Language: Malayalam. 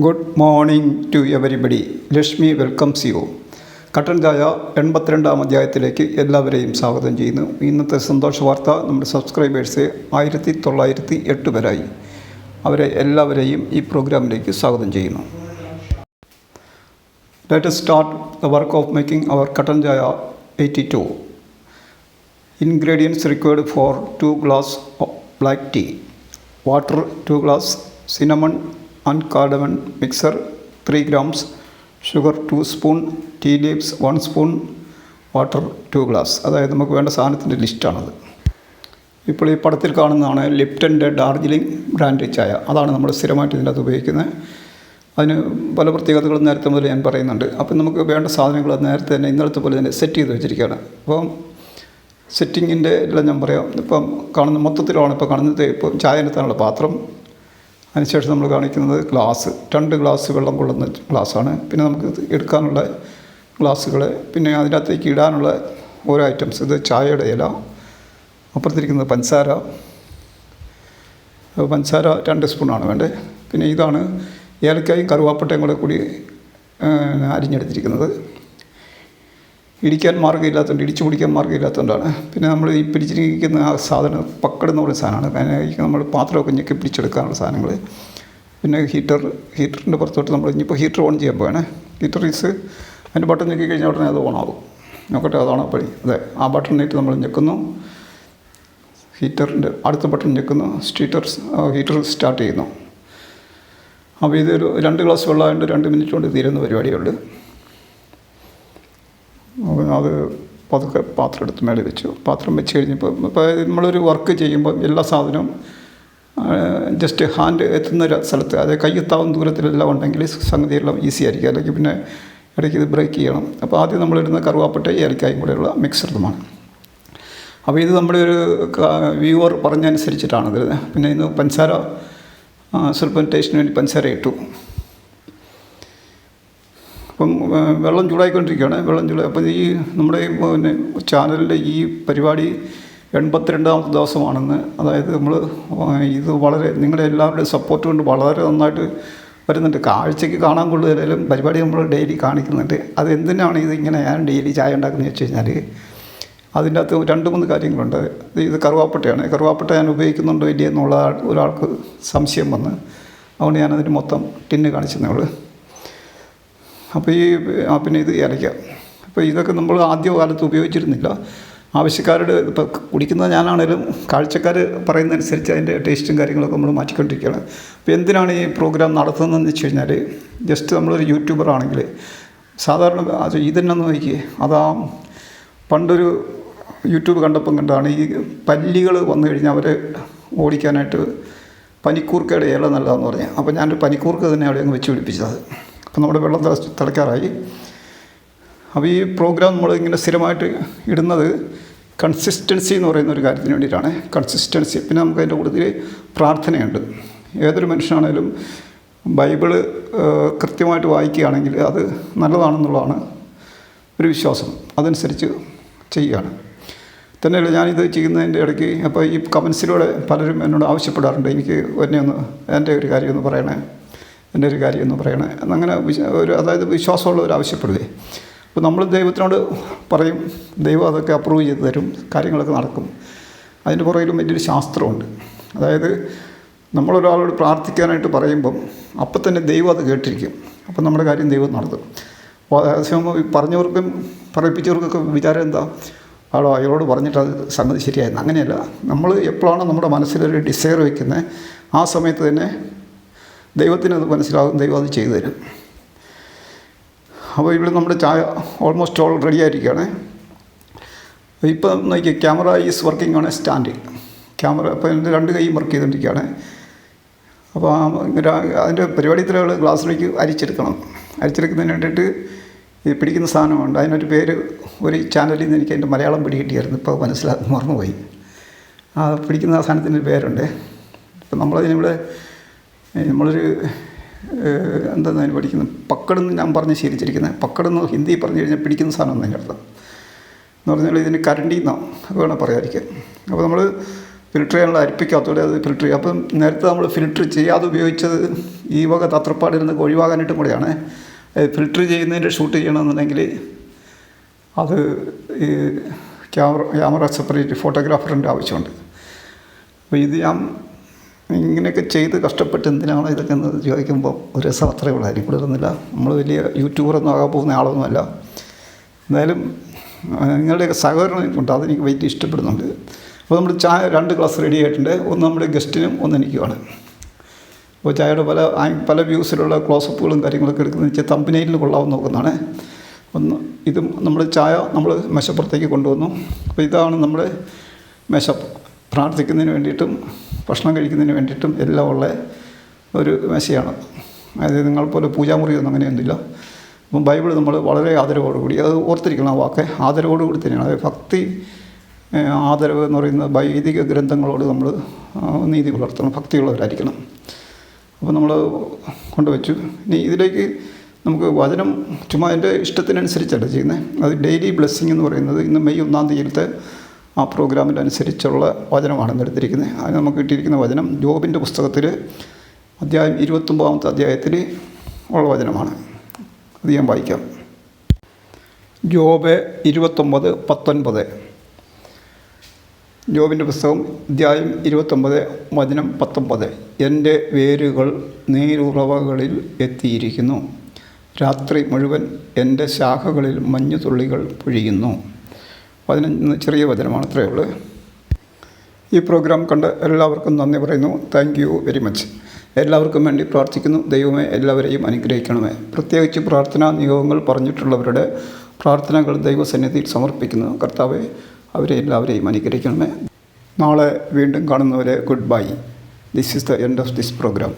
Good morning to everybody. Lakshmi welcomes you. കട്ടൻ ചായ 82-ാം അധ്യായത്തിലേക്ക് എല്ലാവരെയും സ്വാഗതം ചെയ്യുന്നു. ഇന്നത്തെ സന്തോഷ വാർത്ത, നമ്മുടെ സബ്സ്ക്രൈബേഴ്സ് 1908 പേരായി. അവരെ എല്ലാവരെയും ഈ പ്രോഗ്രാമിലേക്ക് സ്വാഗതം ചെയ്യുന്നു. Let us start the work of making our Katan Chaya 82. Ingredients required for 2 glass of black tea: water 2 glass, cinnamon and cardamom mixer 3 grams, sugar 2 spoon, tea leaves 1 spoon, water 2 glass. അതായത് നമുക്ക് വേണ്ട സാധനത്തിൻ്റെ ലിസ്റ്റാണത്. ഇപ്പോൾ ഈ പടത്തിൽ കാണുന്നതാണ് ലിപ്റ്റൻ്റെ ഡാർജിലിംഗ് ബ്രാൻഡ് ചായ. അതാണ് നമ്മൾ സ്ഥിരമായിട്ട് ഇതിൻ്റെ അകത്ത് ഉപയോഗിക്കുന്നത്. അതിന് പല പ്രത്യേകതകളും നേരത്തെ മുതൽ ഞാൻ പറയുന്നുണ്ട്. അപ്പം നമുക്ക് വേണ്ട സാധനങ്ങൾ നേരത്തെ തന്നെ ഇന്നലത്തെ പോലെ തന്നെ സെറ്റ് ചെയ്ത് വെച്ചിരിക്കുകയാണ്. അപ്പം സെറ്റിങ്ങിൻ്റെ എല്ലാം ഞാൻ പറയാം. ഇപ്പം കാണുന്ന മൊത്തത്തിലാണ് ഇപ്പോൾ കാണുന്നത്. ഇപ്പോൾ ചായ എടുത്താനുള്ള പാത്രം, അതിനുശേഷം നമ്മൾ കാണിക്കുന്നത് ഗ്ലാസ്, 2 ഗ്ലാസ് വെള്ളം കൊള്ളുന്ന ഗ്ലാസ്സാണ്. പിന്നെ നമുക്ക് എടുക്കാനുള്ള ഗ്ലാസ്സുകൾ, പിന്നെ അതിനകത്തേക്ക് ഇടാനുള്ള ഓരോ ഐറ്റംസ്. ഇത് ചായയുടെ ഇല, അപ്പുറത്തിരിക്കുന്നത് പഞ്ചസാര 2 സ്പൂണാണ് വേണ്ടത്. പിന്നെ ഇതാണ് ഏലക്കായും കറുവാപ്പട്ടയും കൂടി അരിഞ്ഞെടുത്തിരിക്കുന്നത്. ഇടിക്കാൻ മാർഗ്ഗമില്ലാത്തതുകൊണ്ട്, ഇടിച്ചു പിടിക്കാൻ മാർഗ്ഗമില്ലാത്തതുകൊണ്ടാണ്. പിന്നെ നമ്മൾ ഈ പിടിച്ചിരിക്കുന്ന ആ സാധനം പക്കടെന്ന് പറയുന്ന സാധനമാണ്. അതിന് നമ്മൾ പാത്രമൊക്കെ ഞെക്കി പിടിച്ചെടുക്കാനുള്ള സാധനങ്ങൾ. പിന്നെ ഹീറ്ററിൻ്റെ പുറത്തോട്ട് നമ്മൾ ഇനിയിപ്പോൾ ഹീറ്റർ ഓൺ ചെയ്യാൻ പോവാണ്. ഹീറ്റർ അതിൻ്റെ ബട്ടൺ ഞെക്കി കഴിഞ്ഞാൽ ഉടനെ അത് ഓണാകും. നോക്കട്ടെ, അതാണോ പണി? അതെ, ആ ബട്ടണിട്ട് നമ്മൾ ഞെക്കുന്നു. ഹീറ്ററിൻ്റെ അടുത്ത ബട്ടൺ ഞെക്കുന്നു. ഹീറ്റർ സ്റ്റാർട്ട് ചെയ്യുന്നു. അപ്പോൾ ഇതൊരു 2 ഗ്ലാസ് വെള്ളമായതുകൊണ്ട് 2 മിനിറ്റ് കൊണ്ട് തീരുന്ന പരിപാടിയുണ്ട്. അത് പതുക്കെ പാത്രം എടുത്ത് മേലെ വെച്ചു. പാത്രം വെച്ച് കഴിഞ്ഞപ്പോൾ ഇപ്പോൾ നമ്മളൊരു വർക്ക് ചെയ്യുമ്പോൾ എല്ലാ സാധനവും ജസ്റ്റ് ഹാൻഡ് എത്തുന്ന സ്ഥലത്ത്, അതായത് കയ്യെത്താവുന്ന ദൂരത്തിലെല്ലാം ഉണ്ടെങ്കിൽ സംഗതിയെല്ലാം ഈസി ആയിരിക്കും. അല്ലെങ്കിൽ പിന്നെ ഇടയ്ക്ക് ഇത് ബ്രേക്ക് ചെയ്യണം. അപ്പോൾ ആദ്യം നമ്മളിടുന്ന കറുവാപ്പട്ട ഏലക്കായും കൂടെയുള്ള മിക്സറുമാണ്. അപ്പോൾ ഇത് നമ്മുടെ ഒരു വ്യൂവർ പറഞ്ഞനുസരിച്ചിട്ടാണ് ഇത്. പിന്നെ ഇന്ന് പഞ്ചസാര സ്വല്പം ടേസ്റ്റിന് വേണ്ടി പഞ്ചസാര ഇട്ടു. അപ്പം വെള്ളം ചൂടായിക്കൊണ്ടിരിക്കുകയാണ്. അപ്പം ഈ നമ്മുടെ പിന്നെ ചാനലിൻ്റെ ഈ പരിപാടി 82-ാമത്തെ ദിവസമാണെന്ന്. അതായത് ഇത് വളരെ നിങ്ങളുടെ എല്ലാവരുടെയും സപ്പോർട്ട് കൊണ്ട് വളരെ നന്നായിട്ട് വരുന്നുണ്ട്. കാഴ്ചയ്ക്ക് കാണാൻ കൊള്ളുകയിലും പരിപാടി നമ്മൾ ഡെയിലി കാണിക്കുന്നുണ്ട്. അതെന്തിനാണ് ഇതിങ്ങനെ ഞാൻ ഡെയിലി ചായ ഉണ്ടാക്കുന്നത് വെച്ച് കഴിഞ്ഞാൽ അതിൻ്റെ അകത്ത് 2-3 കാര്യങ്ങളുണ്ട്. ഇത് കറുവാപ്പട്ടയാണ്. കറുവാപ്പട്ട ഞാൻ ഉപയോഗിക്കുന്നുണ്ടോ ഇല്ല എന്നുള്ള ഒരാൾക്ക് സംശയം വന്ന്, അതുകൊണ്ട് ഞാനതിന് മൊത്തം ടിന്ന് കാണിച്ചതേ ഉള്ളൂ. അപ്പോൾ പിന്നെ ഇത് ഏലയ്ക്ക. അപ്പോൾ ഇതൊക്കെ നമ്മൾ ആദ്യകാലത്ത് ഉപയോഗിച്ചിരുന്നില്ല. ആവശ്യക്കാരുടെ ഇപ്പോൾ കുടിക്കുന്നത് ഞാനാണേലും കാഴ്ചക്കാർ പറയുന്നതനുസരിച്ച് അതിൻ്റെ ടേസ്റ്റും കാര്യങ്ങളൊക്കെ നമ്മൾ മാറ്റിക്കൊണ്ടിരിക്കുകയാണ്. അപ്പോൾ എന്തിനാണ് ഈ പ്രോഗ്രാം നടത്തുന്നതെന്ന് വെച്ച് കഴിഞ്ഞാൽ, ജസ്റ്റ് നമ്മളൊരു യൂട്യൂബർ ആണെങ്കിൽ സാധാരണ അത് ഇതെന്നു നോക്കിയേ, പണ്ടൊരു യൂട്യൂബ് കണ്ടതാണ് ഈ പല്ലികൾ വന്നു കഴിഞ്ഞാൽ അവരെ ഓടിക്കാനായിട്ട് പനിക്കൂർക്കയുടെ ഇല നല്ലതാണെന്ന് പറഞ്ഞാൽ. അപ്പോൾ ഞാനൊരു പനിക്കൂർക്ക തന്നെ അവിടെ അങ്ങ് വെച്ച് പിടിപ്പിച്ചത്. അപ്പോൾ നമ്മുടെ വെള്ളം തിളയ്ക്കാറായി. അപ്പോൾ ഈ പ്രോഗ്രാം നമ്മളിങ്ങനെ സ്ഥിരമായിട്ട് ഇടുന്നത് കൺസിസ്റ്റൻസി എന്ന് പറയുന്ന ഒരു കാര്യത്തിന് വേണ്ടിയിട്ടാണ്. കൺസിസ്റ്റൻസി. പിന്നെ നമുക്ക് അതിൻ്റെ കൂടുതൽ പ്രാർത്ഥനയുണ്ട്. ഏതൊരു മനുഷ്യനാണേലും ബൈബിള് കൃത്യമായിട്ട് വായിക്കുകയാണെങ്കിൽ അത് നല്ലതാണെന്നുള്ളതാണ് ഒരു വിശ്വാസം. അതനുസരിച്ച് ചെയ്യുകയാണ്. തന്നെയല്ല, ഞാനിത് ചെയ്യുന്നതിൻ്റെ ഇടയ്ക്ക് അപ്പോൾ ഈ കമൻസിലൂടെ പലരും എന്നോട് ആവശ്യപ്പെടാറുണ്ട്, എനിക്ക് എൻ്റെ ഒരു കാര്യം ഒന്ന് പറയണേ എന്നങ്ങനെ അതായത് വിശ്വാസമുള്ളവർ ആവശ്യപ്പെടുകയെ. അപ്പോൾ നമ്മൾ ദൈവത്തിനോട് പറയും, ദൈവം അതൊക്കെ അപ്രൂവ് ചെയ്ത് തരും, കാര്യങ്ങളൊക്കെ നടക്കും. അതിൻ്റെ പുറകിലും വലിയൊരു ശാസ്ത്രമുണ്ട്. അതായത് നമ്മളൊരാളോട് പ്രാർത്ഥിക്കാനായിട്ട് പറയുമ്പം അപ്പം തന്നെ ദൈവം അത് കേട്ടിരിക്കും. അപ്പം നമ്മുടെ കാര്യം ദൈവം നടത്തും. അപ്പോൾ അതേസമയം പറഞ്ഞവർക്കും പറയിപ്പിച്ചവർക്കൊക്കെ വിചാരം എന്താ, അയാളോട് പറഞ്ഞിട്ട് അത് സംഗതി ശരിയായിരുന്നു. അങ്ങനെയല്ല, നമ്മൾ എപ്പോഴാണ് നമ്മുടെ മനസ്സിലൊരു ഡിസയർ വയ്ക്കുന്നത് ആ സമയത്ത് തന്നെ ദൈവത്തിനത് മനസ്സിലാകും, ദൈവം അത് ചെയ്തു തരും. അപ്പോൾ ഇവിടെ നമ്മുടെ ചായ ഓൾമോസ്റ്റ് ഓൾ റെഡി ആയിരിക്കുകയാണ്. ഇപ്പം നോക്കി, camera is working on A stand. Camera ഇപ്പോൾ എൻ്റെ 2 കൈയും വർക്ക് ചെയ്തുകൊണ്ടിരിക്കുകയാണ്. അപ്പോൾ അതിൻ്റെ പരിപാടി ഇത്രയുള്ള ഗ്ലാസ്സിലേക്ക് അരിച്ചെടുക്കുന്നതിന് വേണ്ടിയിട്ട് ഈ പിടിക്കുന്ന സാധനമുണ്ട്. അതിനൊരു പേര് ഒരു ചാനലിൽ നിന്ന് എനിക്ക് അതിൻ്റെ മലയാളം പിടി കിട്ടിയായിരുന്നു. ഇപ്പോൾ മറന്നുപോയി. പിടിക്കുന്ന ആ സാധനത്തിൻ്റെ പേരുണ്ട്. ഇപ്പം നമ്മളതിനിവിടെ നമ്മളൊരു എന്താണ് അതിന് പഠിക്കുന്നത്, പക്കടെന്ന് ഞാൻ പറഞ്ഞ് ശീലിച്ചിരിക്കുന്നത്. പക്കടെന്ന് ഹിന്ദി പറഞ്ഞു കഴിഞ്ഞാൽ പിടിക്കുന്ന സാധനം എന്നതിൻ്റെ അർത്ഥം എന്ന് പറഞ്ഞാൽ ഇതിന് കരണ്ടി എന്നാണ് വേണം പറയാതിരിക്കാൻ. അപ്പോൾ നമ്മൾ ഫിൽറ്റർ ചെയ്യാനുള്ള അരിപ്പിക്കാത്തതോടെ അത് ഫിൽറ്റർ ചെയ്യും. അപ്പം നേരത്തെ നമ്മൾ ഫിൽറ്റർ ചെയ്യാതെ ഉപയോഗിച്ചത് ഈ വക തത്രപ്പാടിൽ നിന്ന് ഒഴിവാകാനായിട്ടും കൂടെയാണ്. ഫിൽറ്റർ ചെയ്യുന്നതിൻ്റെ ഷൂട്ട് ചെയ്യണമെന്നുണ്ടെങ്കിൽ അത് ഈ ക്യാമറ സെപ്പറേറ്റ് ഫോട്ടോഗ്രാഫറിൻ്റെ ആവശ്യമുണ്ട്. അപ്പോൾ ഇത് ഞാൻ ഇങ്ങനെയൊക്കെ ചെയ്ത് കഷ്ടപ്പെട്ട് എന്തിനാണോ ഇതൊക്കെ എന്ന് ചോദിക്കുമ്പോൾ ഒരു രസം അത്രയേ ഉള്ളായിരിക്കും, കൂടുതലൊന്നുമില്ല. നമ്മൾ വലിയ യൂട്യൂബറൊന്നും ആകാൻ പോകുന്ന ആളൊന്നുമല്ല. എന്തായാലും നിങ്ങളുടെയൊക്കെ സഹകരണം കൊണ്ട് അതെനിക്ക് വലിയ ഇഷ്ടപ്പെടുന്നുണ്ട്. അപ്പോൾ നമ്മൾ ചായ 2 ഗ്ലാസ് റെഡി ആയിട്ടുണ്ട്. ഒന്ന് നമ്മുടെ ഗസ്റ്റിനും ഒന്ന് എനിക്കുമാണ്. അപ്പോൾ ചായയുടെ പല വ്യൂസിലുള്ള ക്ലോസപ്പുകളും കാര്യങ്ങളൊക്കെ എടുക്കുന്നത് വെച്ചാൽ തമ്പനയിൽ കൊള്ളാമെന്ന് നോക്കുന്നതാണ്. ഒന്ന് ഇതും നമ്മൾ ചായ നമ്മൾ മേശപ്പുറത്തേക്ക് കൊണ്ടുവന്നു. അപ്പോൾ ഇതാണ് നമ്മുടെ മേശ. പ്രാർത്ഥിക്കുന്നതിന് വേണ്ടിയിട്ടും ഭക്ഷണം കഴിക്കുന്നതിന് വേണ്ടിയിട്ടും എല്ലാം ഉള്ള ഒരു മേശയാണ്. അതായത് നിങ്ങളെപ്പോലെ പൂജാമുറിയൊന്നും അങ്ങനെയൊന്നുമില്ല. അപ്പം ബൈബിൾ നമ്മൾ വളരെ ആദരവോടുകൂടി, അത് ഓർത്തിരിക്കണം ആ വാക്ക്, ആദരവോടുകൂടി തന്നെയാണ്. അതായത് ഭക്തി, ആദരവ് എന്ന് പറയുന്ന വൈദിക ഗ്രന്ഥങ്ങളോട് നമ്മൾ നീതി പുലർത്തണം, ഭക്തിയുള്ളവരായിരിക്കണം. അപ്പോൾ നമ്മൾ കൊണ്ടുവച്ചു. ഇനി ഇതിലേക്ക് നമുക്ക് വചനം ചുമ്മാ എൻ്റെ ഇഷ്ടത്തിനനുസരിച്ചല്ല ചെയ്യുന്നത്. അത് ഡെയിലി ബ്ലെസ്സിങ് എന്ന് പറയുന്നത് ഇന്ന് മെയ് 1-ാം തീയതിയിലത്തെ ആ പ്രോഗ്രാമിൻ്റെ അനുസരിച്ചുള്ള വചനമാണ് എടുത്തിരിക്കുന്നത്. അതിന് നമുക്ക് കിട്ടിയിരിക്കുന്ന വചനം ജോബിൻ്റെ പുസ്തകത്തിൽ അധ്യായം 29-ാമത്തെ അധ്യായത്തിൽ ഉള്ള വചനമാണ്. അത് ഞാൻ വായിക്കാം. ജോബ് 29:19. ജോബിൻ്റെ പുസ്തകം അധ്യായം 29 വചനം 19. എൻ്റെ വേരുകൾ നീരുറവകളിൽ എത്തിയിരിക്കുന്നു, രാത്രി മുഴുവൻ എൻ്റെ ശാഖകളിൽ മഞ്ഞുതുള്ളികൾ പൊഴിയുന്നു. 15 ചെറിയ വചനമാണ്, അത്രയേ ഉള്ളൂ. ഈ പ്രോഗ്രാം കണ്ട് എല്ലാവർക്കും നന്ദി പറയുന്നു. Thank you very much. എല്ലാവർക്കും വേണ്ടി പ്രാർത്ഥിക്കുന്നു. ദൈവമേ എല്ലാവരെയും അനുഗ്രഹിക്കണമേ. പ്രത്യേകിച്ച് പ്രാർത്ഥനാ നിയോഗങ്ങൾ പറഞ്ഞിട്ടുള്ളവരുടെ പ്രാർത്ഥനകൾ ദൈവസന്നിധിയിൽ സമർപ്പിക്കുന്നു. കർത്താവെ അവരെ എല്ലാവരെയും അനുഗ്രഹിക്കണമേ. നാളെ വീണ്ടും കാണുന്നവരെ good bye. This is the end of this programme.